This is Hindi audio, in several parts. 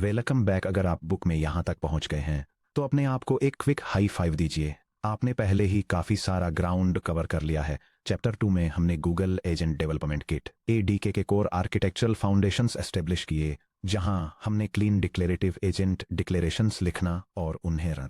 Welcome back. अगर आप बुक में यहाँ तक पहुँच गए हैं तो अपने आप को एक क्विक हाई फाइव दीजिए। आपने पहले ही काफ़ी सारा ग्राउंड कवर कर लिया है। चैप्टर 2 में हमने गूगल एजेंट डेवलपमेंट किट एडीके के कोर आर्किटेक्चरल फाउंडेशंस एस्टेब्लिश किए, जहां हमने क्लीन डिक्लेरेटिव एजेंट डिक्लेरेशंस लिखना और उन्हें रन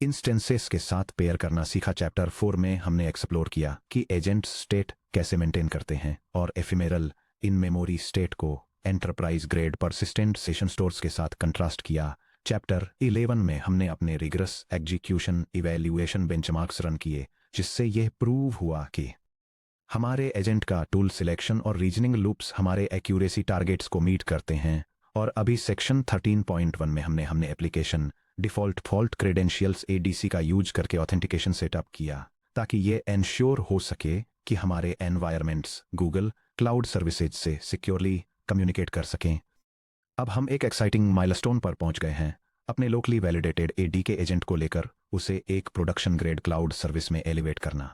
इंस्टेंसेस के साथ पेयर करना सीखा। चैप्टर 4 में हमने एक्सप्लोर किया कि एजेंट स्टेट कैसे मेंटेन करते हैं और एफिमेरल इन मेमोरी स्टेट को enterprise grade persistent session stores के साथ कंट्रास्ट किया। चैप्टर 11 में हमने अपने rigorous execution evaluation benchmarks run किए, जिससे यह प्रूव हुआ कि हमारे एजेंट का टूल सिलेक्शन और रीजनिंग लूप्स हमारे एक्यूरेसी टारगेट्स को मीट करते हैं। और अभी सेक्शन 13.1 में हमने application default fault credentials ADC का यूज करके ऑथेंटिकेशन सेटअप किया, ताकि ये एंश्योर हो सके कि हमारे एनवायरमेंट्स गूगल क्लाउड सर्विसेज से सिक्योरली कम्युनिकेट कर सकें। अब हम एक एक्साइटिंग माइलस्टोन पर पहुंच गए हैं। अपने लोकली वैलिडेटेड एडीके एजेंट को लेकर उसे एक प्रोडक्शन ग्रेड क्लाउड सर्विस में एलिवेट करना।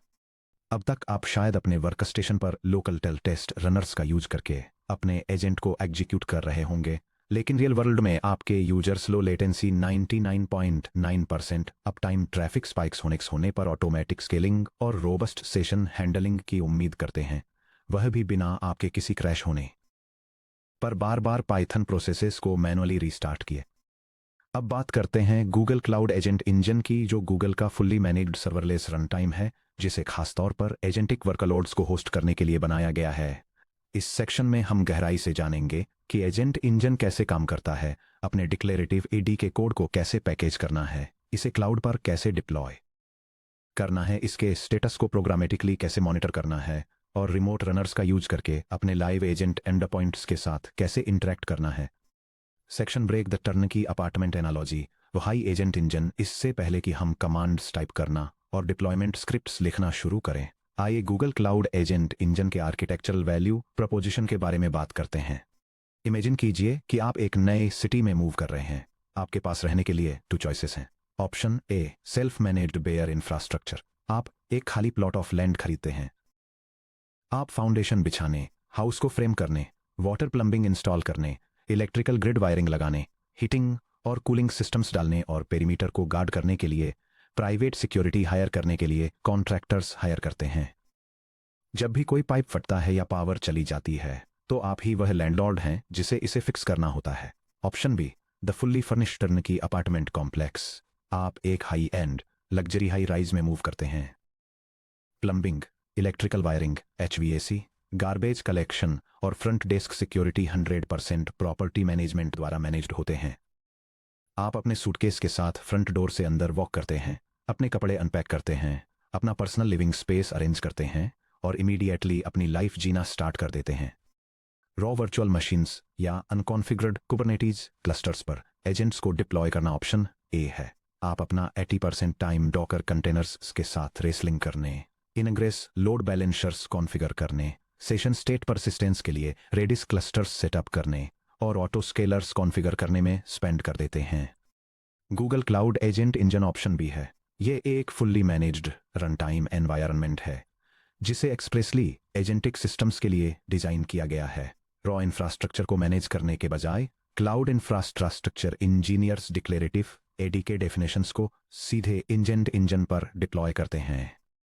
अब तक आप शायद अपने वर्क स्टेशन पर लोकल टेस्ट रनर्स का यूज करके अपने एजेंट को एग्जीक्यूट कर रहे होंगे, लेकिन रियल वर्ल्ड में आपके users low latency 99.9% uptime traffic spikes होने पर ऑटोमेटिक स्केलिंग और रोबस्ट सेशन हैंडलिंग की उम्मीद करते हैं, वह भी बिना आपके किसी क्रैश होने पर बार बार पाइथन प्रोसेसेस को मैनुअली रीस्टार्ट किए। अब बात करते हैं गूगल क्लाउड एजेंट इंजन की, जो गूगल का fully managed serverless run time है, जिसे खासतौर पर एजेंटिक वर्कलोड्स को होस्ट करने के लिए बनाया गया है। इस सेक्शन में हम गहराई से जानेंगे कि एजेंट इंजन कैसे काम करता है, अपने डिक्लेरेटिव एडी के कोड को कैसे पैकेज करना है, इसे क्लाउड पर कैसे डिप्लॉय करना है, इसके स्टेटस को प्रोग्रामेटिकली कैसे मॉनिटर करना है, और रिमोट रनर्स का यूज करके अपने लाइव एजेंट एंड पॉइंट्स के साथ कैसे इंटरेक्ट करना है। सेक्शन ब्रेक द टर्न की अपार्टमेंट एनालॉजी वो हाई एजेंट इंजन। इससे पहले कि हम कमांड्स टाइप करना और डिप्लॉयमेंट स्क्रिप्ट्स लिखना शुरू करें, आइए गूगल क्लाउड एजेंट इंजन के आर्किटेक्चरल वैल्यू प्रपोजिशन के बारे में बात करते हैं। इमेजिन कीजिए कि आप एक नए सिटी में मूव कर रहे हैं। आपके पास रहने के लिए 2 चॉइसेस हैं। Option A, self managed bare infrastructure. आप एक खाली प्लॉट ऑफ लैंड खरीदते हैं। आप फाउंडेशन बिछाने, हाउस को फ्रेम करने, वाटर प्लम्बिंग इंस्टॉल करने, इलेक्ट्रिकल ग्रिड वायरिंग लगाने, हीटिंग और कूलिंग सिस्टम्स डालने और पेरीमीटर को गार्ड करने के लिए प्राइवेट सिक्योरिटी हायर करने के लिए कॉन्ट्रैक्टर्स हायर करते हैं। जब भी कोई पाइप फटता है या पावर चली जाती है, तो आप ही वह लैंडलॉर्ड हैं जिसे इसे फिक्स करना होता है। Option B, the fully furnished turnkey apartment complex. आप एक high end luxury high rise में मूव करते हैं। Plumbing, electrical wiring, HVAC, garbage collection और front desk security 100% property management द्वारा मैनेज्ड होते हैं। आप अपने सूटकेस के साथ फ्रंट डोर से अंदर वॉक करते हैं, अपने कपड़े अनपैक करते हैं, अपना पर्सनल लिविंग स्पेस अरेंज करते हैं और इमीडिएटली अपनी लाइफ जीना स्टार्ट कर देते हैं। रॉ वर्चुअल मशीन्स या अनकॉन्फिगर्ड कुबरनेटीज क्लस्टर्स पर एजेंट्स को डिप्लॉय करना ऑप्शन ए है। आप अपना 80% टाइम डॉकर कंटेनर्स के साथ रेसलिंग करने, इनग्रेस लोड बैलेंसर्स कॉन्फ़िगर करने, सेशन स्टेट परसिस्टेंस के लिए रेडिस क्लस्टर्स सेटअप करने और ऑटो स्केलर्स कॉन्फ़िगर करने में स्पेंड कर देते हैं। Google cloud agent engine option भी है। ये एक fully managed run time environment है, जिसे एक्सप्रेसली एजेंटिक सिस्टम्स के लिए डिज़ाइन किया गया है। रॉ इंफ्रास्ट्रक्चर को मैनेज करने के बजाय cloud infrastructure engineers declarative एडीके definitions को सीधे एजेंट इंजन पर डिप्लॉय करते हैं।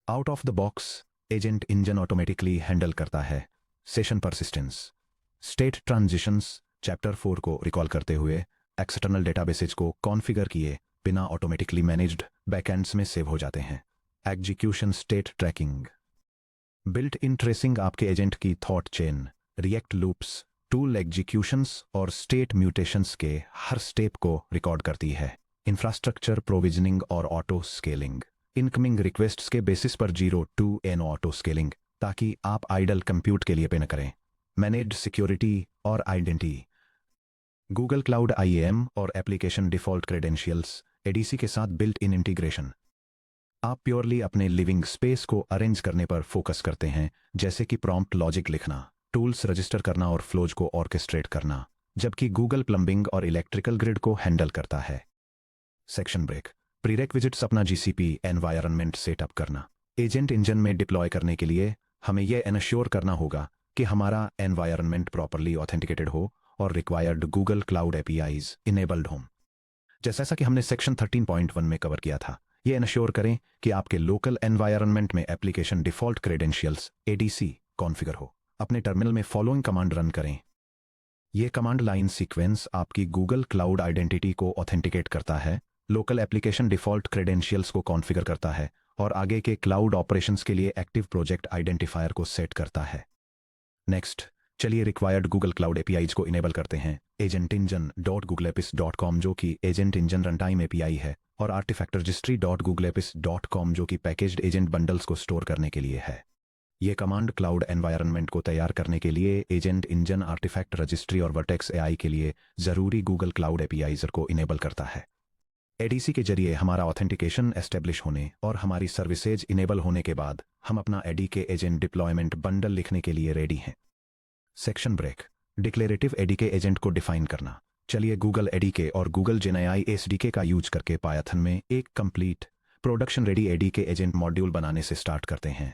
Out of the box agent engine automatically handle करता है session persistence, state transitions. Chapter 4 को रिकॉल करते हुए एक्सटर्नल डेटाबेसेज को कॉन्फ़िगर किए बिना ऑटोमेटिकली मैनेज्ड बैकएंड्स में सेव हो जाते हैं। Execution state tracking, built in tracing आपके एजेंट की thought chain, react loops, tool executions और स्टेट म्यूटेशंस के हर स्टेप को रिकॉर्ड करती है। इंफ्रास्ट्रक्चर प्रोविजनिंग और ऑटो स्केलिंग, इनकमिंग रिक्वेस्ट्स के बेसिस पर 0 to n ऑटो स्केलिंग, ताकि आप आइडल कंप्यूट के लिए पे न करें। मैनेज्ड सिक्योरिटी और आइडेंटिटी, गूगल क्लाउड IAM और एप्लीकेशन डिफ़ॉल्ट क्रेडेंशियल्स एडीसी के साथ बिल्ट इन इंटीग्रेशन। आप प्योरली अपने लिविंग स्पेस को अरेंज करने पर फोकस करते हैं, जैसे कि प्रॉम्प्ट लॉजिक लिखना, टूल्स रजिस्टर करना और फ्लोज को ऑर्केस्ट्रेट करना, जबकि गूगल प्लम्बिंग और इलेक्ट्रिकल ग्रिड को हैंडल करता है। सेक्शन ब्रेक, प्रीरेक्विजिट्स अपना GCP एनवायरनमेंट सेटअप करना। एजेंट इंजन में डिप्लॉय करने के लिए हमें यह एनश्योर करना होगा कि हमारा एनवायरनमेंट प्रॉपरली ऑथेंटिकेटेड हो और required Google cloud APIs enabled हों। जैसा कि हमने सेक्शन 13.1 में कवर किया था, ये इंश्योर करें कि आपके लोकल एनवायरनमेंट में application default credentials ADC configure हो। अपने टर्मिनल में फॉलोइंग कमांड रन करें। यह कमांड लाइन सीक्वेंस आपकी गूगल क्लाउड आइडेंटिटी को ऑथेंटिकेट करता है, लोकल एप्लीकेशन डिफॉल्ट क्रेडेंशियल्स को कॉन्फ़िगर करता है और आगे के क्लाउड ऑपरेशंस के लिए एक्टिव प्रोजेक्ट आइडेंटिफायर को सेट करता है। नेक्स्ट, चलिए रिक्वायर्ड गूगल क्लाउड एपीआईज को इनेबल करते हैं। agentengine.googleapis.com जो कि एजेंट इंजन रनटाइम एपीआई है, और आर्टिफैक्ट registry.googleapis.com जो कि पैकेज्ड एजेंट बंडल्स को स्टोर करने के लिए है। ये कमांड क्लाउड एनवायरनमेंट को तैयार करने के लिए एजेंट इंजन, आर्टिफैक्ट रजिस्ट्री और वर्टेक्स एआई के लिए ज़रूरी गूगल क्लाउड एपीआईज को इनेबल करता है। एडीसी के जरिए हमारा ऑथेंटिकेशन एस्टेब्लिश होने और हमारी सर्विसेज इनेबल होने के बाद हम अपना एडीके एजेंट डिप्लॉयमेंट बंडल लिखने के लिए रेडी हैं। Section break, declarative ADK agent को डिफाइन करना। चलिए गूगल एडीके और गूगल जेनएआई एसडीके का यूज करके पायथन में एक complete production ready ADK agent module बनाने से स्टार्ट करते हैं।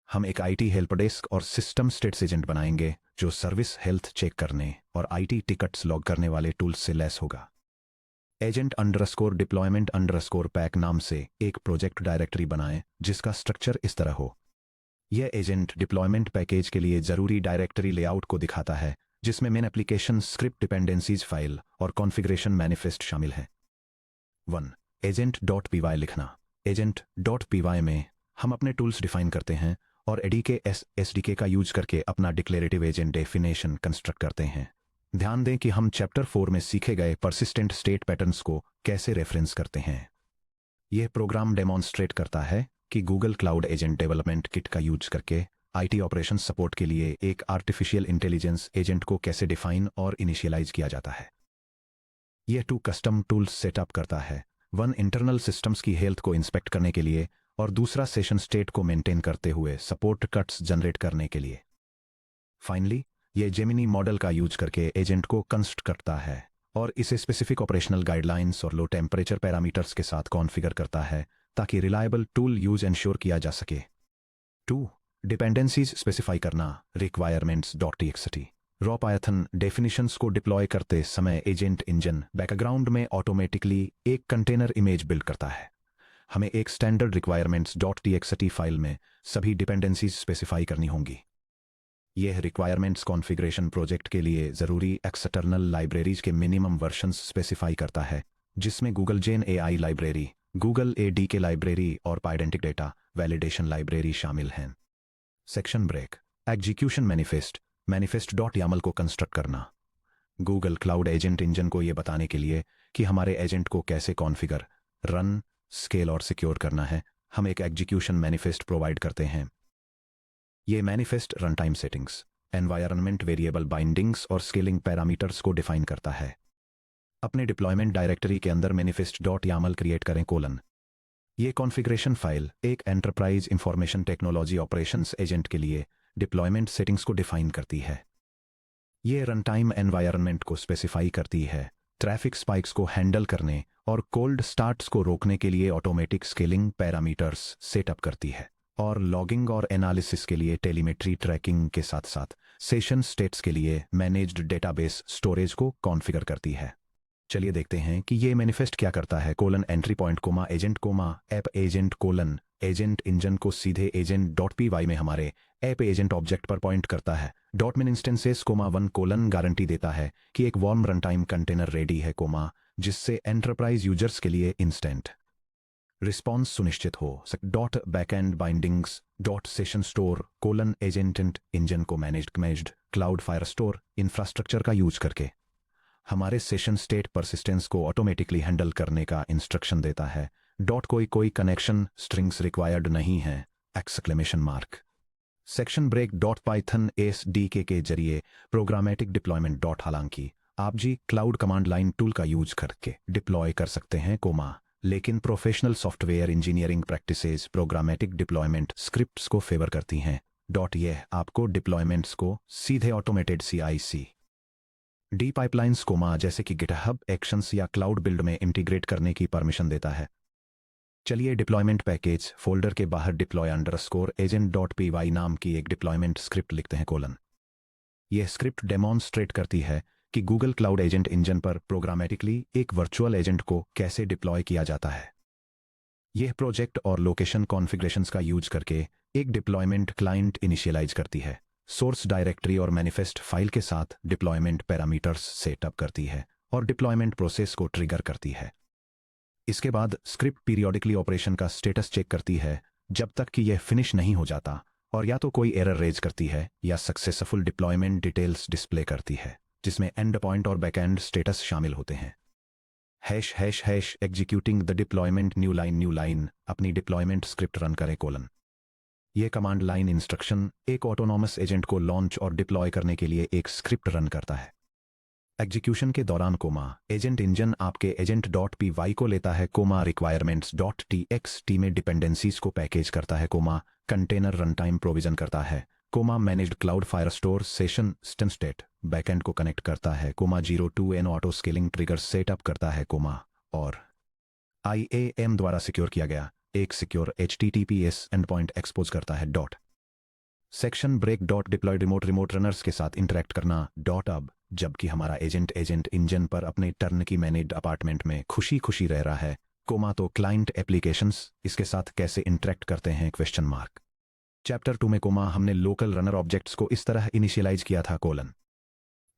हम एक आईटी हेल्प डेस्क और सिस्टम स्टेट्स एजेंट बनाएंगे जो सर्विस हेल्थ चेक करने और आईटी टिकट्स लॉग करने वाले टूल्स से लैस होगा। Agent underscore deployment underscore pack नाम से एक प्रोजेक्ट डायरेक्टरी बनाएं जिसका स्ट्रक्चर इस तरह हो। यह एजेंट डिप्लॉयमेंट पैकेज के लिए जरूरी डायरेक्टरी लेआउट को दिखाता है, जिसमें main application script dependencies file और कॉन्फ़िगरेशन मैनिफेस्ट शामिल है। 1. agent.py लिखना। agent.py में हम अपने टूल्स डिफाइन करते हैं और एडीके एसडीके का यूज करके अपना डिक्लेरेटिव एजेंट डेफिनेशन कंस्ट्रक्ट करते हैं। ध्यान दें कि हम चैप्टर 4 में सीखे गए परसिस्टेंट स्टेट पैटर्न्स को कैसे रेफरेंस करते हैं। यह प्रोग्राम डेमॉन्स्ट्रेट करता है कि Google cloud agent development kit का यूज करके आईटी ऑपरेशन सपोर्ट के लिए एक आर्टिफिशियल इंटेलिजेंस एजेंट को कैसे डिफाइन और इनिशियलाइज किया जाता है। यह 2 कस्टम टूल्स सेटअप करता है, 1 इंटरनल सिस्टम्स की हेल्थ को इंस्पेक्ट करने के लिए और दूसरा सेशन स्टेट को मेंटेन करते हुए सपोर्ट कट्स जनरेट करने के लिए। फाइनली, यह जेमिनी मॉडल का यूज करके एजेंट को कंस्ट्रक्ट करता है और इसे स्पेसिफिक ऑपरेशनल गाइडलाइंस और लो टेम्परेचर पैरामीटर्स के साथ कॉन्फ़िगर करता है ताकि रिलायबल टूल यूज एंश्योर किया जा सके। 2. डिपेंडेंसीज स्पेसिफाई करना। requirements.txt रॉ पायथन डेफिनिशंस को डिप्लॉय करते समय एजेंट इंजन बैकग्राउंड में ऑटोमेटिकली एक कंटेनर इमेज बिल्ड करता है। हमें एक स्टैंडर्ड requirements.txt फाइल में सभी डिपेंडेंसीज स्पेसिफाई करनी होंगी। यह रिक्वायरमेंट्स कॉन्फ़िगरेशन प्रोजेक्ट के लिए ज़रूरी एक्सटर्नल लाइब्रेरीज के मिनिमम वर्जन्स स्पेसिफाई करता है, जिसमें Google gen AI library, Google ADK library और पाइडेंटिक डेटा वैलिडेशन लाइब्रेरी शामिल हैं। सेक्शन ब्रेक, एग्जीक्यूशन मैनिफेस्ट.yaml को कंस्ट्रक्ट करना। गूगल क्लाउड एजेंट इंजन को यह बताने के लिए कि हमारे एजेंट को कैसे कॉन्फ़िगर, रन, स्केल और सिक्योर करना है, हम एक एग्जीक्यूशन मैनिफेस्ट प्रोवाइड करते हैं। ये manifest runtime settings, environment variable bindings और स्केलिंग पैरामीटर्स को डिफाइन करता है। अपने डिप्लॉयमेंट डायरेक्टरी के अंदर मैनिफेस्ट.yaml क्रिएट करें कोलन। ये कॉन्फ़िगरेशन फाइल एक enterprise information technology operations agent के लिए डिप्लॉयमेंट सेटिंग्स को डिफाइन करती है। ये रनटाइम एनवायरनमेंट को स्पेसिफाई करती है, ट्रैफिक स्पाइक्स को हैंडल करने और कोल्ड स्टार्ट्स को रोकने के लिए ऑटोमेटिक स्केलिंग पैरामीटर्स सेटअप करती है, और लॉगिंग और एनालिसिस के लिए टेलीमेट्री ट्रैकिंग के साथ साथ सेशन स्टेट्स के लिए मैनेज्ड डेटाबेस स्टोरेज को कॉन्फ़िगर करती है। चलिए देखते हैं कि ये मैनिफेस्ट क्या करता है। Colon entry point comma agent comma app agent colon agent engine को सीधे agent.py में हमारे ऐप एजेंट ऑब्जेक्ट पर पॉइंट करता है। Dot instances comma 1 colon guarantee देता है कि एक वार्म रनटाइम कंटेनर रेडी है कोमा, जिससे एंटरप्राइज यूजर्स के लिए इंस्टेंट रिस्पॉन्स सुनिश्चित हो। Dot backend bindings dot session store colon agent engine को managed cloud fire store infrastructure का यूज करके हमारे सेशन स्टेट परसिस्टेंस को ऑटोमेटिकली हैंडल करने का इंस्ट्रक्शन देता है। डॉट कोई कनेक्शन स्ट्रिंग्स रिक्वायर्ड नहीं है exclamation mark. Section break dot Python SDK के जरिए प्रोग्रामेटिक डिप्लॉयमेंट डॉट हालांकि आप G cloud command line tool का यूज करके डिप्लॉय कर सकते हैं कोमा, लेकिन professional software engineering practices programmatic deployment scripts को फेवर करती हैं। डॉट यह आपको डिप्लॉयमेंट्स को सीधे ऑटोमेटेड CI/CD पाइपलाइंस कोमा जैसे कि गिटहब एक्शंस या क्लाउड बिल्ड में इंटीग्रेट करने की परमिशन देता है। चलिए डिप्लॉयमेंट पैकेज फोल्डर के बाहर डिप्लॉय अंडरस्कोर agent.py नाम की एक डिप्लॉयमेंट स्क्रिप्ट लिखते हैं कोलन। यह स्क्रिप्ट डेमॉन्स्ट्रेट करती है कि गूगल क्लाउड एजेंट इंजन पर प्रोग्रामेटिकली एक वर्चुअल एजेंट को कैसे डिप्लॉय किया जाता है। यह प्रोजेक्ट और लोकेशन कॉन्फ़िगरेशंस का यूज करके एक डिप्लॉयमेंट क्लाइंट इनिशियलाइज करती है, सोर्स डायरेक्टरी और मैनिफेस्ट फाइल के साथ डिप्लॉयमेंट पैरामीटर्स सेटअप करती है और डिप्लॉयमेंट प्रोसेस को ट्रिगर करती है। इसके बाद स्क्रिप्ट पीरियोडिकली ऑपरेशन का स्टेटस चेक करती है जब तक कि यह फिनिश नहीं हो जाता, और या तो कोई एरर रेज करती है या सक्सेसफुल डिप्लॉयमेंट डिटेल्स डिस्प्ले करती है, जिसमें एंड पॉइंट और बैकएंड स्टेटस शामिल होते हैं। Hash hash hash executing the deployment new line अपनी डिप्लॉयमेंट स्क्रिप्ट रन करें कोलन। यह कमांड लाइन इंस्ट्रक्शन एक ऑटोनॉमस एजेंट को लॉन्च और डिप्लॉय करने के लिए एक स्क्रिप्ट रन करता है। एग्जीक्यूशन के दौरान एजेंट इंजन आपके एजेंट डॉट पी वाई को लेता है, requirements dot T x T में डिपेंडेंसीज को पैकेज करता है, कंटेनर रन टाइम प्रोविजन करता है, managed cloud Firestore session state backend को कनेक्ट करता है, 02n auto scaling trigger setup करता है, और IAM द्वारा सिक्योर किया गया एक सिक्योर HTTPS एंडपॉइंट एक्सपोज करता है, section break dot deployed remote runners के साथ इंटरेक्ट करना, अब जबकि हमारा एजेंट इंजन पर अपने टर्न की मैनेज्ड अपार्टमेंट में खुशी खुशी रह रहा है, तो क्लाइंट एप्लीकेशंस इसके साथ कैसे इंटरेक्ट करते हैं, क्वेश्चन मार्क। चैप्टर 2 में हमने लोकल रनर ऑब्जेक्ट्स को इस तरह इनिशियलाइज किया था,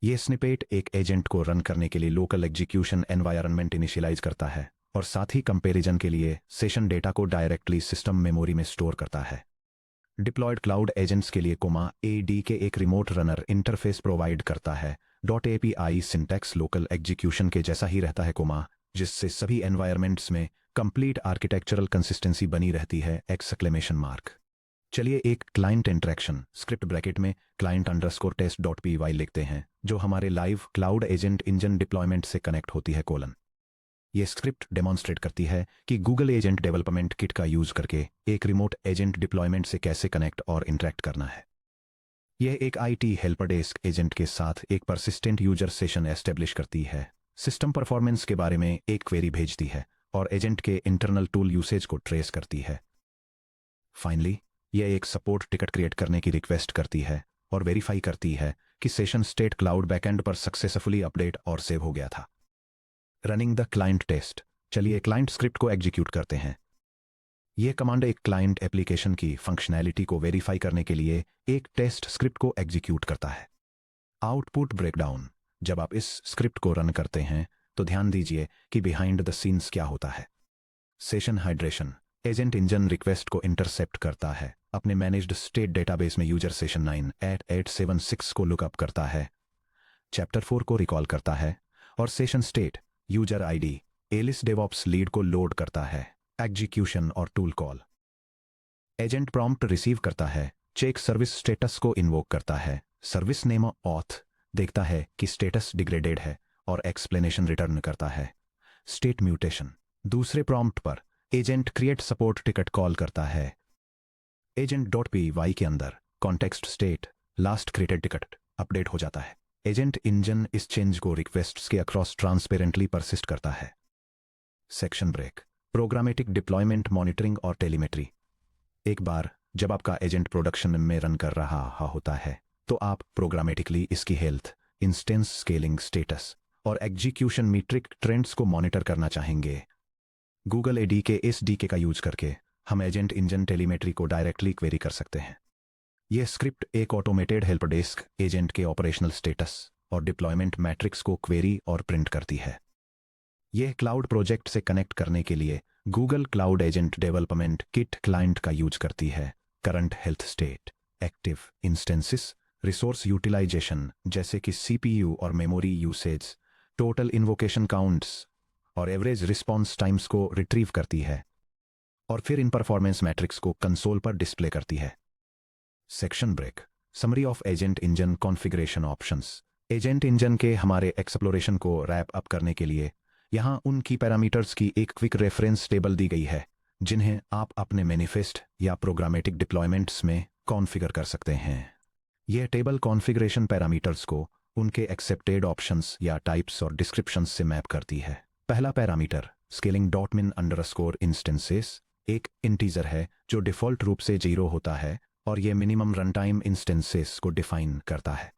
यह स्निपेट एक एजेंट को रन करने के लिए लोकल एग्जीक्यूशन एनवायरनमेंट इनिशियलाइज करता है और साथ ही कंपैरिजन के लिए सेशन डेटा को डायरेक्टली सिस्टम मेमोरी में स्टोर करता है। डिप्लॉयड क्लाउड एजेंट्स के लिए AD के एक रिमोट रनर इंटरफेस प्रोवाइड करता है, .API सिंटैक्स लोकल एग्जीक्यूशन के जैसा ही रहता है, जिससे सभी एनवायरनमेंट्स में कंप्लीट आर्किटेक्चरल कंसिस्टेंसी बनी रहती है, एक्सक्लेमेशन मार्क। चलिए एक क्लाइंट इंटरेक्शन स्क्रिप्ट ब्रैकेट में client_test.py लिखते हैं, जो हमारे live cloud agent engine deployment से कनेक्ट होती है, यह स्क्रिप्ट डेमॉन्स्ट्रेट करती है कि गूगल एजेंट डेवलपमेंट किट का यूज करके एक रिमोट एजेंट डिप्लॉयमेंट से कैसे कनेक्ट और इंटरेक्ट करना है। यह एक IT हेल्पर डेस्क एजेंट के साथ एक परसिस्टेंट यूजर सेशन एस्टेब्लिश करती है, सिस्टम परफॉर्मेंस के बारे में एक क्वेरी भेजती है और एजेंट के इंटरनल टूल यूसेज को ट्रेस करती है। फाइनली यह एक सपोर्ट टिकट क्रिएट करने की रिक्वेस्ट करती है और वेरीफाई करती है कि सेशन स्टेट क्लाउड बैकएंड पर सक्सेसफुली अपडेट और सेव हो गया था। Running the client test. चलिए क्लाइंट स्क्रिप्ट को एग्जीक्यूट करते हैं। यह कमांड एक क्लाइंट एप्लीकेशन की फंक्शनैलिटी को वेरीफाई करने के लिए एक टेस्ट स्क्रिप्ट को एग्जीक्यूट करता है। Output breakdown. जब आप इस स्क्रिप्ट को रन करते हैं तो ध्यान दीजिए कि बिहाइंड द सीन्स क्या होता है। Session hydration. Agent engine request को इंटरसेप्ट करता है, अपने मैनेज्ड स्टेट डेटाबेस में यूजर सेशन 98876 को लुकअप करता है, चैप्टर 4 को रिकॉल करता है और session state user ID Alice DevOps lead को लोड करता है, एग्जीक्यूशन और tool call. Agent prompt receive करता है, चेक सर्विस स्टेटस को इन्वोक करता है, सर्विस नेम ऑथ देखता है कि स्टेटस डिग्रेडेड है और एक्सप्लेनेशन रिटर्न करता है। State mutation. दूसरे प्रॉम्प्ट पर agent create support ticket call करता है। agent.py के अंदर context state last created ticket update हो जाता है। एजेंट इंजन इस चेंज को रिक्वेस्ट्स के अक्रॉस ट्रांसपेरेंटली परसिस्ट करता है। Section break. Programmatic deployment monitoring और टेलीमेट्री। एक बार जब आपका एजेंट प्रोडक्शन में रन कर रहा होता है तो आप प्रोग्रामेटिकली इसकी हेल्थ, इंस्टेंस स्केलिंग स्टेटस और एग्जीक्यूशन मीट्रिक ट्रेंड्स को मॉनिटर करना चाहेंगे। गूगल AD के SDK का यूज करके हम एजेंट इंजन टेलीमेट्री को डायरेक्टली क्वेरी कर सकते हैं। यह स्क्रिप्ट एक ऑटोमेटेड हेल्प डेस्क एजेंट के ऑपरेशनल स्टेटस और डिप्लॉयमेंट मैट्रिक्स को क्वेरी और प्रिंट करती है। यह क्लाउड प्रोजेक्ट से कनेक्ट करने के लिए Google cloud agent development kit client का यूज करती है, current health state, active instances, resource utilisation जैसे कि CPU और memory usage, total invocation counts और एवरेज रिस्पॉन्स टाइम्स को रिट्रीव करती है और फिर इन परफॉर्मेंस मैट्रिक्स को कंसोल पर डिस्प्ले करती है। Section break. Summary of agent engine configuration options. Agent engine के हमारे एक्सप्लोरेशन को रैप अप करने के लिए यहां उनकी पैरामीटर्स की एक क्विक रेफरेंस टेबल दी गई है, जिन्हें आप अपने मैनिफेस्ट या प्रोग्रामेटिक डिप्लॉयमेंट्स में कॉन्फ़िगर कर सकते हैं। यह टेबल कॉन्फ़िगरेशन पैरामीटर्स को उनके एक्सेप्टेड ऑप्शंस या टाइप्स और डिस्क्रिप्शंस से मैप करती है। पहला पैरामीटर scaling.min_instances एक इंटीजर है जो डिफ़ॉल्ट रूप से 0 होता है और यह मिनिमम रन टाइम इंस्टेंसेस को डिफाइन करता है।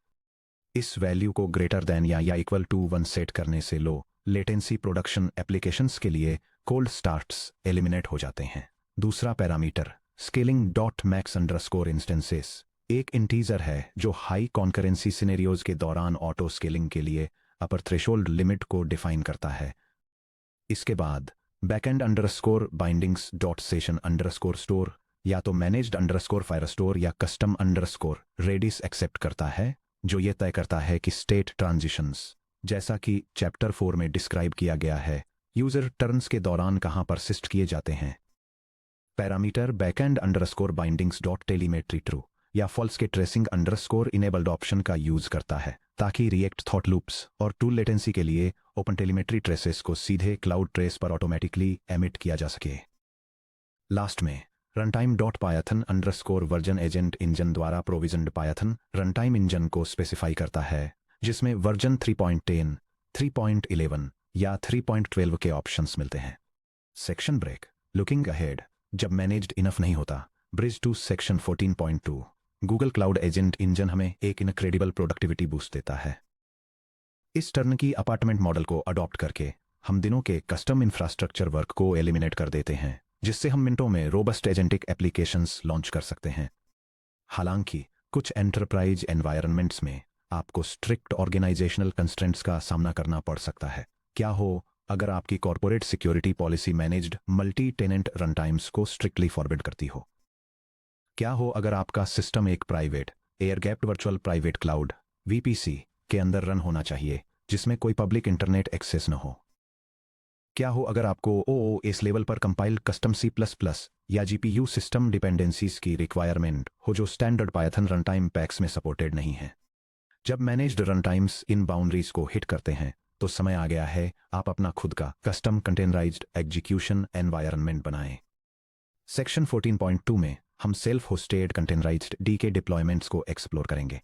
इस वैल्यू को ग्रेटर देन या इक्वल टू 1 सेट करने से लो लेटेंसी प्रोडक्शन एप्लीकेशंस के लिए कोल्ड स्टार्ट्स एलिमिनेट हो जाते हैं। दूसरा parameter scaling dot max underscore instances एक इंटीजर है जो हाई कॉन्करेंसी सिनेरियोज के दौरान ऑटो स्केलिंग के लिए अपर थ्रेशोल्ड लिमिट को डिफाइन करता है। इसके बाद backend underscore bindings dot session underscore store या तो मैनेज्ड अंडरस्कोर फायरस्टोर या कस्टम अंडरस्कोर रेडिस एक्सेप्ट करता है, जो ये तय करता है कि स्टेट ट्रांजिशंस जैसा कि चैप्टर 4 में डिस्क्राइब किया गया है यूजर टर्न्स के दौरान कहां परसिस्ट किए जाते हैं। Parameter backend underscore bindings dot telemetry true या फॉल्स के ट्रेसिंग अंडरस्कोर इनेबल्ड ऑप्शन का यूज करता है ताकि रिएक्ट थॉट लूप्स और टूल लेटेंसी के लिए ओपन टेलीमेट्री ट्रेसेस को सीधे क्लाउड ट्रेस पर ऑटोमेटिकली एमिट किया जा सके। लास्ट में runtime dot Python underscore version agent engine द्वारा प्रोविजनड पायथन रनटाइम इंजन को स्पेसिफाई करता है, जिसमें वर्जन 3.10, 3.11 या 3.12 के ऑप्शंस मिलते हैं। सेक्शन ब्रेक लुकिंग अहेड जब मैनेज्ड इनफ नहीं होता bridge to section 14.2 Google cloud agent engine हमें एक इनक्रेडिबल प्रोडक्टिविटी बूस्ट देता है। इस टर्न की अपार्टमेंट मॉडल को अडॉप्ट करके हम दिनों के कस्टम इंफ्रास्ट्रक्चर वर्क को एलिमिनेट कर देते हैं, जिससे हम मिनटों में रोबस्ट एजेंटिक एप्लीकेशंस लॉन्च कर सकते हैं। हालांकि कुछ एंटरप्राइज एनवायरनमेंट्स में आपको स्ट्रिक्ट ऑर्गेनाइजेशनल कंस्ट्रेंट्स का सामना करना पड़ सकता है। क्या हो अगर आपकी corporate security policy managed multi tenant runtimes को स्ट्रिक्टली फॉरबिड करती हो? क्या हो अगर आपका सिस्टम एक private air gapped virtual private cloud VPC के अंदर रन होना चाहिए, जिसमें कोई पब्लिक इंटरनेट एक्सेस न हो? क्या हो अगर आपको ओओएस लेवल पर कंपाइल्ड कस्टम C++ या जीपीयू सिस्टम डिपेंडेंसीज की रिक्वायरमेंट हो जो स्टैंडर्ड पायथन रनटाइम पैक्स में सपोर्टेड नहीं है? जब मैनेज्ड रनटाइम्स इन बाउंड्रीज को हिट करते हैं तो समय आ गया है आप अपना खुद का कस्टम कंटेनराइज्ड एग्जीक्यूशन एनवायरनमेंट बनाएं। सेक्शन 14.2 में हम सेल्फ होस्टेड कंटेनराइज्ड डी के डिप्लॉयमेंट्स को एक्सप्लोर करेंगे।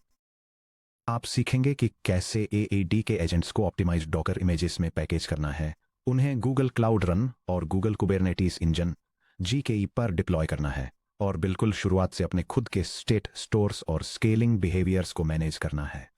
आप सीखेंगे कि कैसे AAD के एजेंट्स को ऑप्टिमाइज्ड डॉकर इमेजेस में पैकेज करना है, उन्हें गूगल क्लाउड रन और गूगल कुबरनेटिस इंजन GKE पर डिप्लॉय करना है, और बिल्कुल शुरुआत से अपने खुद के स्टेट स्टोर्स और स्केलिंग बिहेवियर्स को मैनेज करना है।